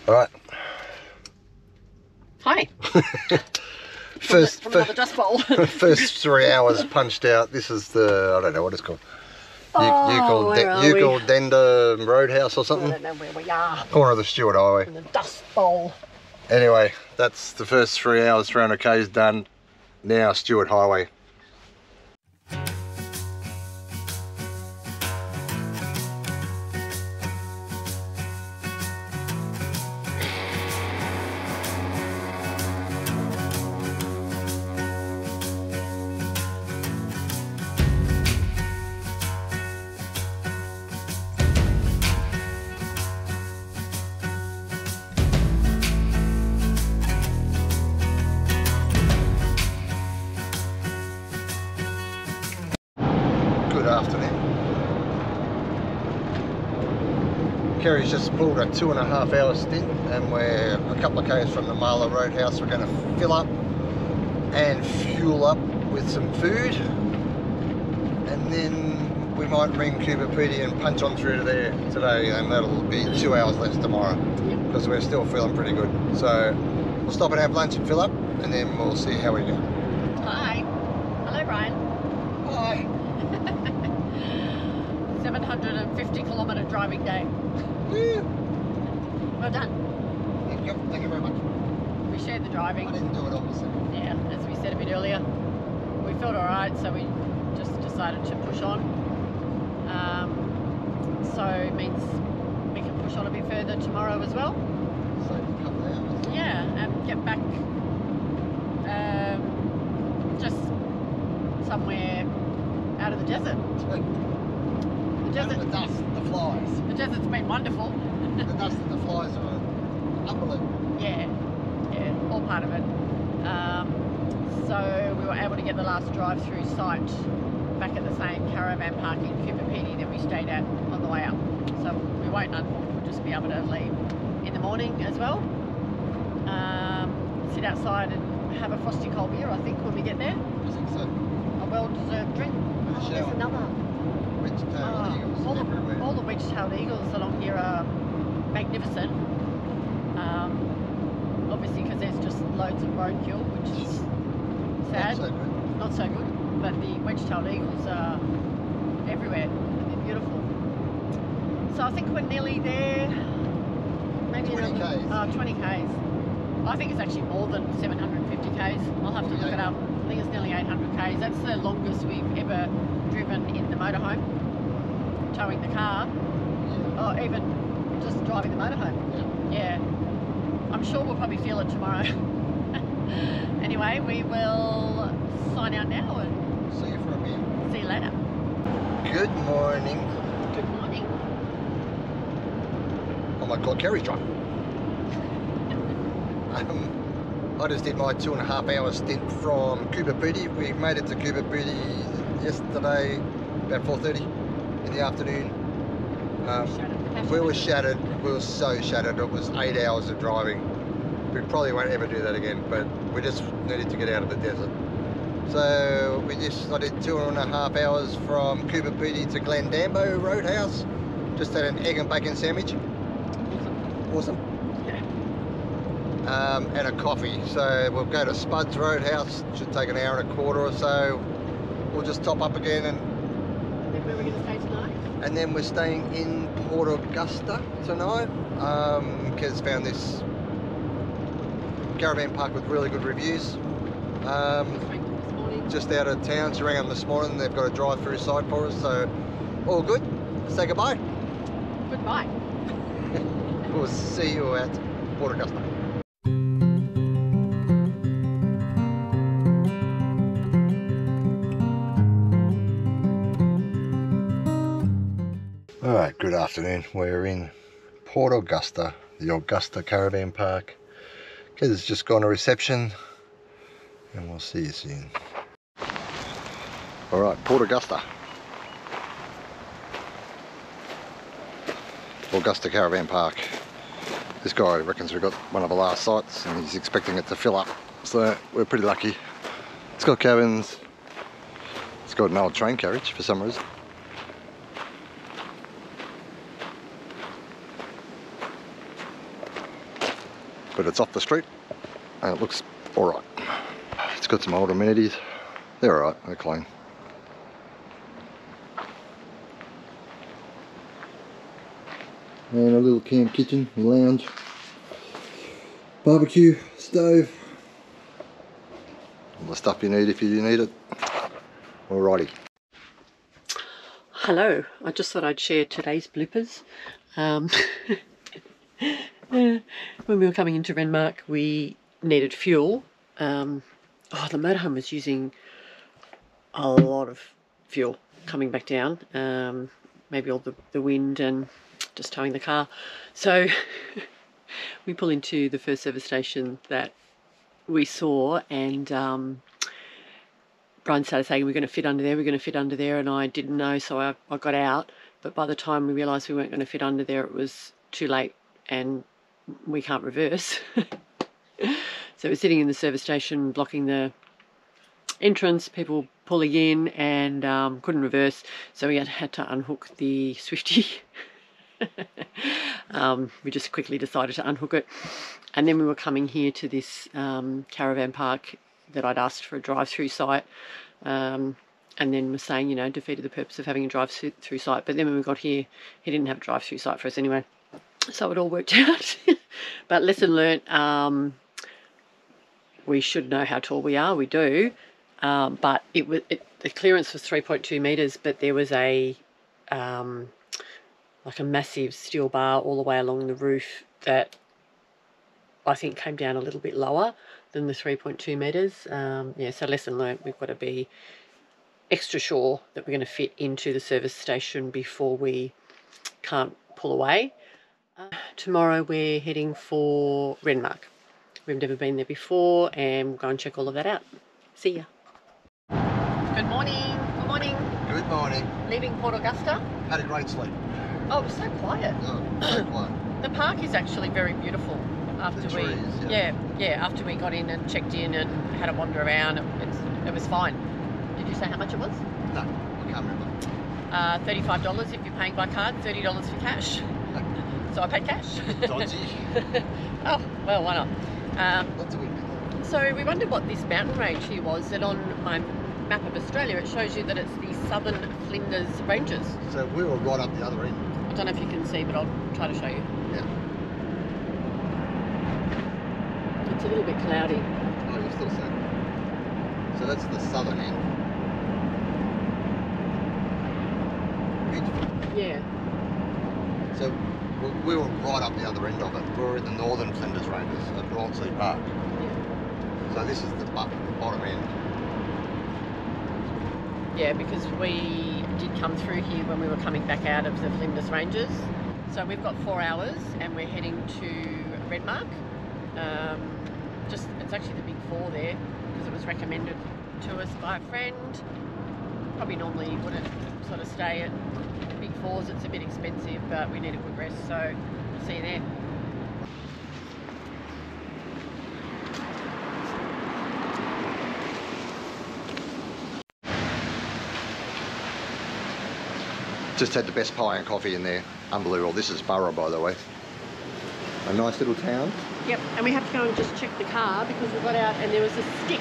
Alright. Hi. First, from another dust bowl. first 3 hours punched out. This is the, I don't know what it's called. Euclid Dender Roadhouse or something. I don't know where we are. Corner of the Stewart Highway. In the dust bowl. Anyway, that's the first 3 hours, 300 k's done. Now Stewart Highway. Good afternoon. Kerry's just pulled a 2.5 hour stint and we're a couple of k's from the Marla Roadhouse. We're going to fill up and fuel up with some food, and then we might ring Coober Pedy and punch on through to there today, and that'll be 2 hours less tomorrow because we're still feeling pretty good. So we'll stop and have lunch and fill up, and then we'll see how we go. Hi. Hello, Brian. Hi. 750 kilometre driving day. Yeah. Well done. Thank you very much. We shared the driving. I didn't do it obviously. Yeah, as we said a bit earlier. We felt alright, so we just decided to push on. So it means we can push on a bit further tomorrow as well. So a couple of hours. Yeah, and get back just somewhere out of the desert. Out of the dust, the flies. The desert's been wonderful. The dust and the flies are unbelievable. Yeah, all part of it. So we were able to get the last drive-through site back at the same caravan park in Coober Pedy that we stayed at on the way up. So we won't unhook, we'll just be able to leave in the morning as well. Sit outside and have a frosty cold beer, I think, when we get there. I think so. A well-deserved drink. And a Oh, shower. there's another. Wedge-tailed eagles everywhere. All the wedge-tailed eagles along here are magnificent. Obviously because there's just loads of roadkill, which is sad. Not so good. Not so good, but the wedge-tailed eagles are everywhere. They're beautiful. So I think we're nearly there. Maybe 20 k's. 20 k's. I think it's actually more than 750 k's. I'll have to look it up. I think it's nearly 800 k's. That's the longest we've ever driven in the motorhome, towing the car, or even just driving the motorhome. Yeah. I'm sure we'll probably feel it tomorrow. Anyway, we will sign out now and See you for a beer. see you later. Good morning. Good morning. Oh my God, Kerry's drunk. I just did my 2.5 hour stint from Coober Pedy. We made it to Coober Pedy yesterday about 4:30 in the afternoon. We were shattered. We were so shattered. It was 8 hours of driving. We probably won't ever do that again, but we just needed to get out of the desert. So I did 2.5 hours from Coober Pedy to Glendambo Roadhouse. Just had an egg and bacon sandwich. Awesome. And a coffee. So we'll go to Spuds Roadhouse. Should take an hour and a quarter or so. We'll just top up again, and Then where are we going to stay tonight? and then we're staying in Port Augusta tonight. Kez found this caravan park with really good reviews. This morning. Just out of town. She rang them this morning. They've got a drive-through site for us, so all good. Say goodbye. Goodbye. We'll see you at Port Augusta. Alright, good afternoon. We're in Port Augusta, the Augusta Caravan Park. Kez has just gone to reception, and we'll see you soon. Alright, Port Augusta. Augusta Caravan Park. This guy reckons we've got one of the last sites and he's expecting it to fill up. So we're pretty lucky. It's got cabins. It's got an old train carriage for some reason. but it's off the street and it looks alright. It's got some old amenities. They're alright, they're clean. And a little camp kitchen, lounge, barbecue, stove, all the stuff you need if you need it. Alrighty. Hello, I just thought I'd share today's bloopers. When we were coming into Renmark, we needed fuel. The motorhome was using a lot of fuel coming back down. Maybe all the wind and just towing the car. So we pull into the first service station that we saw, and Brian started saying we're going to fit under there, and I didn't know, so I got out. But by the time we realised we weren't going to fit under there, it was too late and we can't reverse. So we're sitting in the service station blocking the entrance, people pulling in, and couldn't reverse, so we had to unhook the Swifty. We just quickly decided to unhook it, and then we were coming here to this caravan park that I'd asked for a drive-through site, and then was saying, you know, defeated the purpose of having a drive-through site. But then when we got here, he didn't have a drive-through site for us anyway, so it all worked out. But lesson learnt, we should know how tall we are. We do, but the clearance was 3.2 metres, but there was a like a massive steel bar all the way along the roof that I think came down a little bit lower than the 3.2 metres. Yeah, so lesson learnt, we've got to be extra sure that we're going to fit into the service station before we can't pull away. Tomorrow we're heading for Renmark. We've never been there before, and we'll go and check all of that out. See ya. Good morning. Good morning. Good morning. Leaving Port Augusta. How did rain sleep? Oh, it was so quiet. Oh, so quiet. The park is actually very beautiful. After the trees, after we got in and checked in and had a wander around, it was fine. Did you say how much it was? No, I can't remember. $35 if you're paying by card, $30 for cash. So I paid cash. Dodgy. Oh, well, why not? Lots of wind. So we wondered what this mountain range here was, and on my map of Australia it shows you that it's the Southern Flinders Ranges. So we were right up the other end. I don't know if you can see, but I'll try to show you. Yeah. It's a little bit cloudy. Oh, you're still seeing. So that's the southern end. Beautiful. Yeah. So we were right up the other end of it. We were at the Northern Flinders Ranges at Bronsea Park. Yeah. So this is the bottom end. Yeah, because we did come through here when we were coming back out of the Flinders Ranges. So we've got 4 hours and we're heading to Renmark. It's actually the big 4 there because it was recommended to us by a friend. Probably normally wouldn't sort of stay at big 4s, it's a bit expensive, but we need a good rest, so we'll see you there. Just had the best pie and coffee in there. Unbelievable. This is Burra, by the way. A nice little town. Yep, and we have to go and just check the car because we got out and there was a stick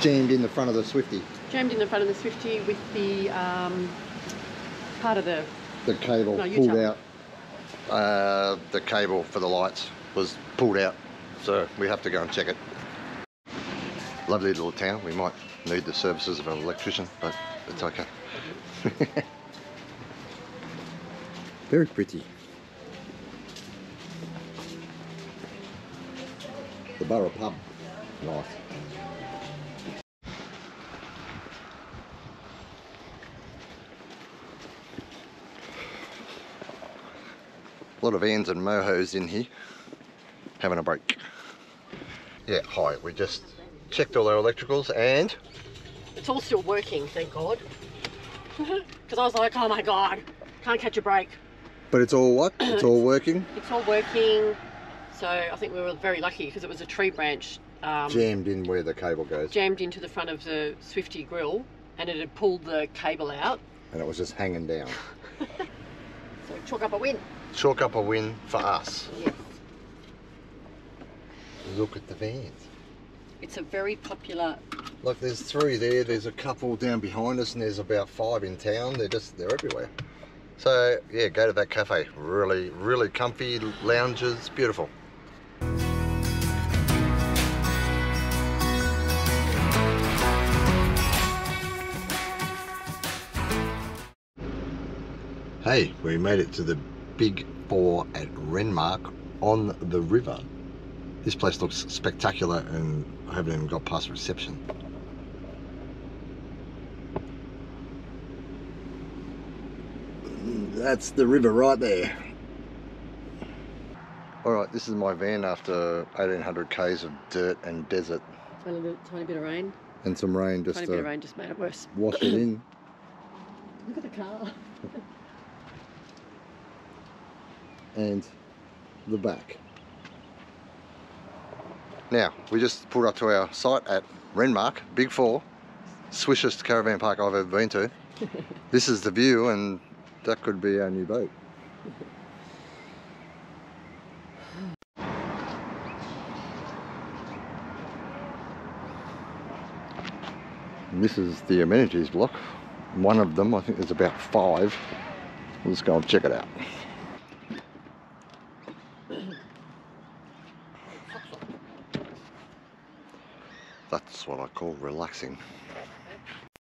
Jammed in the front of the Swifty. Jammed in the front of the Swifty with the part of the cable pulled out. The cable for the lights was pulled out, so we have to go and check it. Lovely little town. We might need the services of an electrician, but it's okay. Very pretty. The Burra pub, nice. A lot of Anns and Mohos in here, having a break. Yeah, hi, we just checked all our electricals and... It's all still working, thank God. Because I was like, oh my God, can't catch a break. But it's all what? It's all working? It's all working. So I think we were very lucky because it was a tree branch. Jammed in where the cable goes. Jammed into the front of the Swifty grill and it had pulled the cable out. And it was just hanging down. So chalk up a win. Chalk up a win for us. Yes. Look at the vans. It's a very popular... Look, there's 3 there, there's a couple down behind us, and there's about 5 in town. They're everywhere. So yeah, go to that cafe. Really, really comfy lounges, beautiful. Hey, we made it to the Big 4 at Renmark on the river. This place looks spectacular, and I haven't even got past reception. That's the river right there. Alright, this is my van after 1800 k's of dirt and desert. Tiny bit of rain. And some rain just Tiny bit of rain just made it worse. Wash it in. Look at the car. And the back. Now, we just pulled up to our site at Renmark, Big 4, swishest caravan park I've ever been to. This is the view, and that could be our new boat. And this is the amenities block. One of them, I think there's about 5. Let's go and check it out. That's what I call relaxing.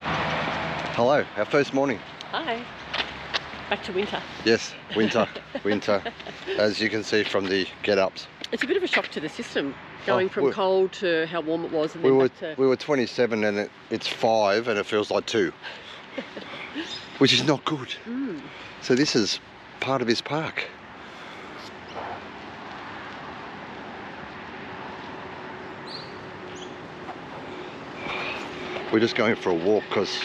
Hello, our first morning. Hi. Back to winter. Yes, winter, winter, as you can see from the get-ups. It's a bit of a shock to the system, going from cold to how warm it was, and we then were, back to... We were 27 and it's 5 and it feels like 2, which is not good. Mm. So this is part of his park. We're just going for a walk because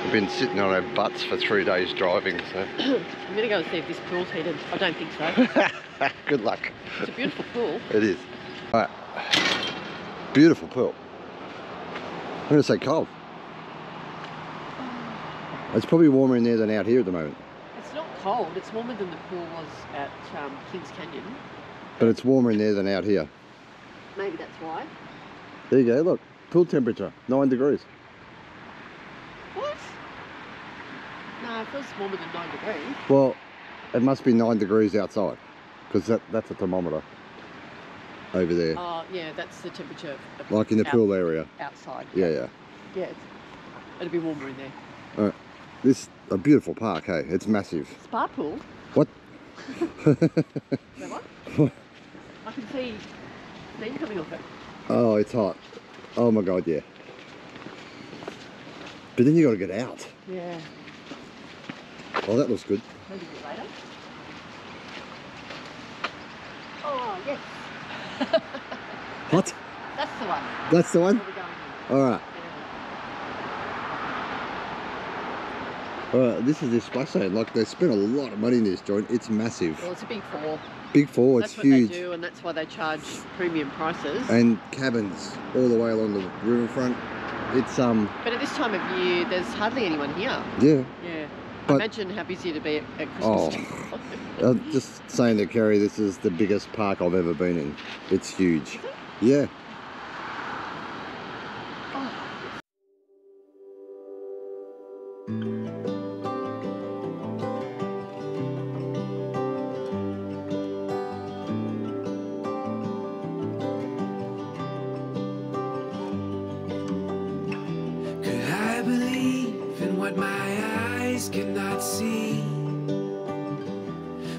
we've been sitting on our butts for 3 days driving. So I'm going to go and see if this pool's heated. I don't think so. Good luck. It's a beautiful pool. It is. All right. Beautiful pool. I'm going to say cold. It's probably warmer in there than out here at the moment. It's not cold. It's warmer than the pool was at Kings Canyon. But it's warmer in there than out here. Maybe that's why. There you go, look. Pool temperature, 9 degrees. What? No, it feels warmer than 9 degrees. Well, it must be 9 degrees outside, because that's a thermometer over there. Oh, yeah, that's the temperature. Like in the pool area. Outside. Yeah. Yeah, it'll be warmer in there. All right. This a beautiful park, hey? It's massive. Spa pool? What? What? I can see steam coming off it. Oh, it's hot. Oh my God, yeah. But then you got to get out. Yeah. Oh, that looks good. Maybe a bit later. Oh, yes. What? That's the one. That's the one? Where we're going in. All right. Yeah. All right, this is this splash zone. Like, they spent a lot of money in this joint. It's massive. Well, it's a Big 4. Big 4, it's huge. That's what they do, and that's why they charge premium prices. And cabins all the way along the riverfront. It's But at this time of year, there's hardly anyone here. Yeah. Yeah. But, imagine how busy it'd be at Christmas time. I'm just saying to Kerry, this is the biggest park I've ever been in. It's huge. Yeah. Cannot see,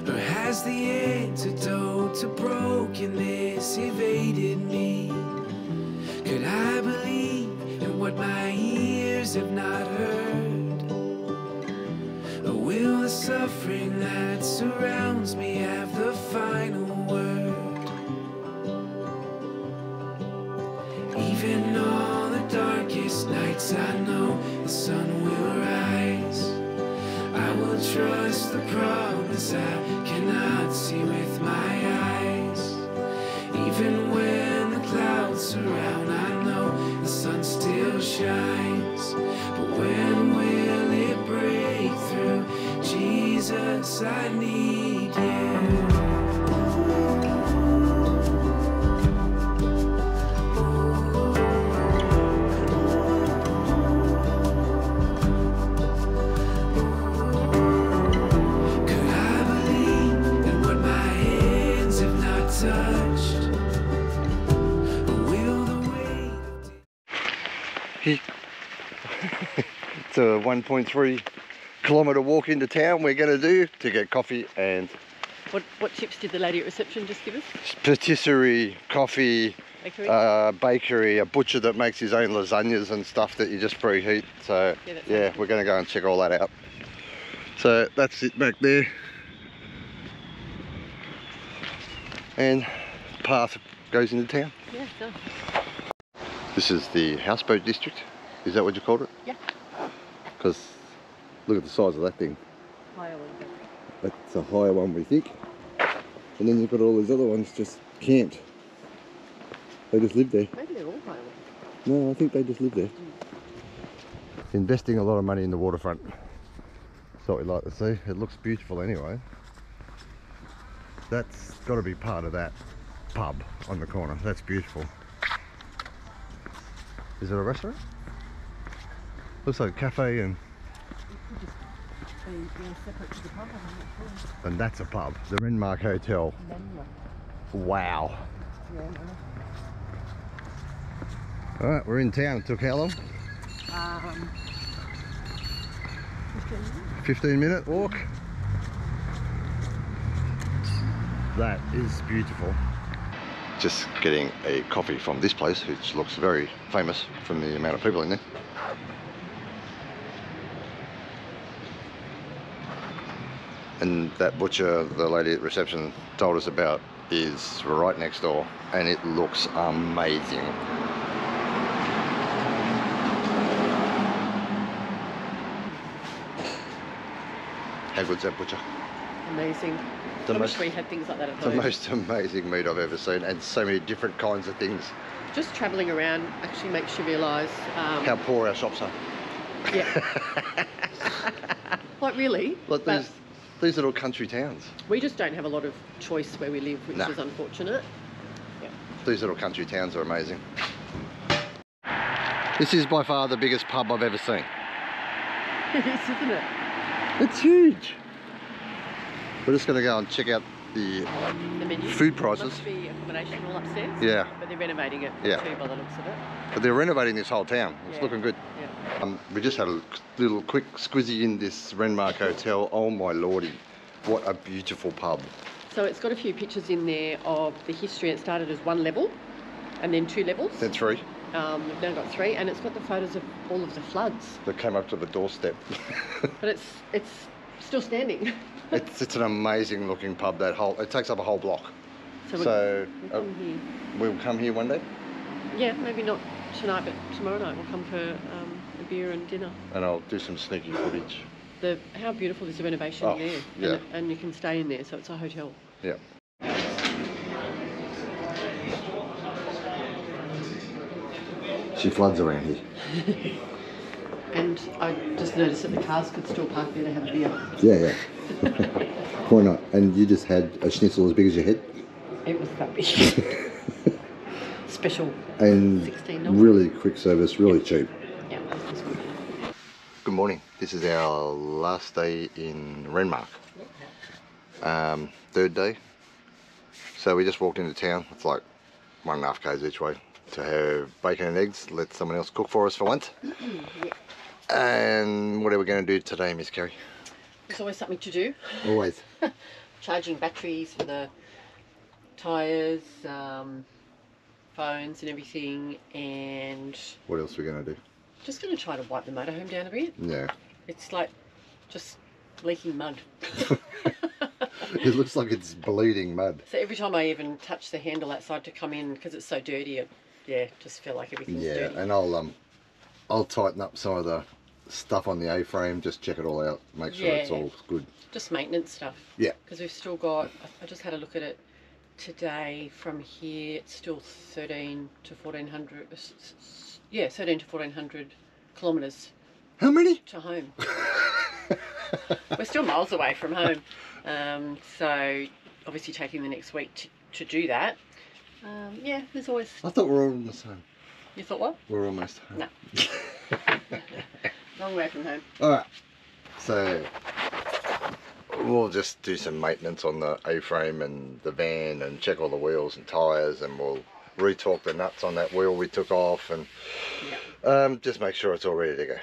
or has the antidote to brokenness evaded me? Could I believe in what my ears have not heard, or will the suffering that surrounds me have the final word? Even on the darkest nights, I know the sun will rise. I will trust the promise I cannot see with my eyes. Even when the clouds surround, I know the sun still shines. But when will it break through? Jesus, I need you. It's a 1.3 kilometre walk into town we're going to do to get coffee and... What tips did the lady at reception just give us? Patisserie, coffee, bakery, a butcher that makes his own lasagnas and stuff that you just preheat. So yeah, we're going to go and check all that out. So that's it back there. And path goes into town. Yeah, it does. This is the houseboat district. Is that what you called it? Yeah. Because look at the size of that thing. Higher one. That's a higher one, we think. And then you've got all these other ones just camped. They just live there. Maybe they're all higher ones. No, I think they just live there. Investing a lot of money in the waterfront. That's what we like to see. It looks beautiful anyway. That's got to be part of that pub on the corner. That's beautiful. Is it a restaurant? Looks like a cafe and... separate to the pub, I'm not sure. And that's a pub. The Renmark Hotel. Wow. Yeah, Alright, we're in town. It took how long? 15-minute walk. That is beautiful. Just getting a coffee from this place, which looks very famous from the amount of people in there. And that butcher the lady at reception told us about is right next door, and it looks amazing. How good's that butcher? Amazing. I wish we had things like that at home. The most amazing meat I've ever seen, and so many different kinds of things. Just travelling around actually makes you realise... how poor our shops are. Yeah. Like really? Like these little country towns. We just don't have a lot of choice where we live, which is unfortunate. Yeah. These little country towns are amazing. This is by far the biggest pub I've ever seen. It is, isn't it? It's huge. We're just going to go and check out the menu. Food prices. Must be accommodation all upstairs. Yeah. But they're renovating it too by the looks of it. But they're renovating this whole town. It's looking good. Yeah. We just had a little quick squizzy in this Renmark Hotel. Oh my lordy, what a beautiful pub. So it's got a few pictures in there of the history. It started as one level and then 2 levels. Then 3. We've now got 3, and it's got the photos of all of the floods. That came up to the doorstep. But it's still standing. It's an amazing looking pub. It takes up a whole block. So we'll come here one day? Yeah, maybe not tonight, but tomorrow night we'll come for a beer and dinner. And I'll do some sneaky footage. How beautiful is the renovation there? Yeah. And you can stay in there, so it's a hotel. Yeah. She floods around here. And I just noticed that the cars could still park there to have a beer. Yeah. Why not? And you just had a schnitzel as big as your head? It was that big. Special. And $16. Really quick service, really cheap. Yeah, this was good. Good morning. This is our last day in Renmark. 3rd day. So we just walked into town. It's like 1.5 k's each way to have bacon and eggs. Let someone else cook for us for once. Yeah. And what are we going to do today, Miss Kerry? There's always something to do. Always. Charging batteries for the tyres, phones and everything, and... What else are we going to do? Just going to try to wipe the motorhome down a bit. Yeah. It's like just leaking mud. It looks like it's bleeding mud. So every time I even touch the handle outside to come in, because it's so dirty, just feel like everything's dirty. Yeah, and I'll tighten up some of the stuff on the A-frame, just check it all out, make sure it's all good. Just maintenance stuff. Yeah. Because we've still got, I just had a look at it today from here, it's still 13 to 1400, 13 to 1400 kilometres. How many? To home. We're still miles away from home. So obviously taking the next week to do that. Yeah, there's always... I thought we were almost home. You thought what? We're almost home. No. Long way from home. Alright, so we'll just do some maintenance on the A-frame and the van and check all the wheels and tyres, and we'll retorque the nuts on that wheel we took off, and just make sure it's all ready to go.